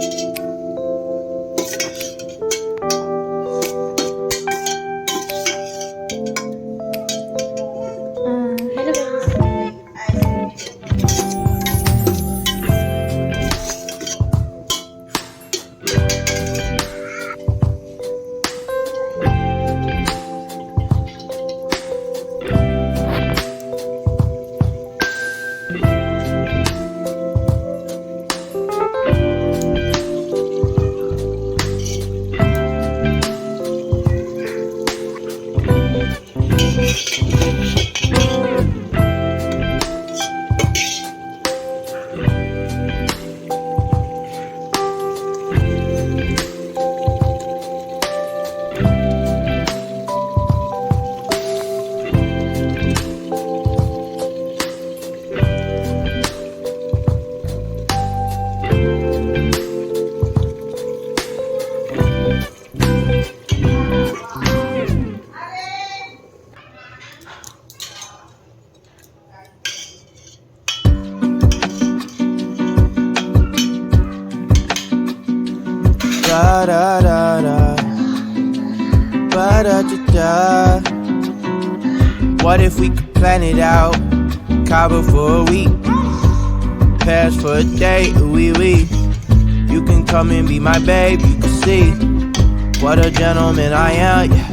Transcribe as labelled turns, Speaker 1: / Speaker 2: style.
Speaker 1: Hello guys.
Speaker 2: Da da da da, ba da da da. What if we could plan it out? Cabo for a week, Paris for a day, oui oui. You can come and be my babe, you can see what a gentleman I am. Yeah.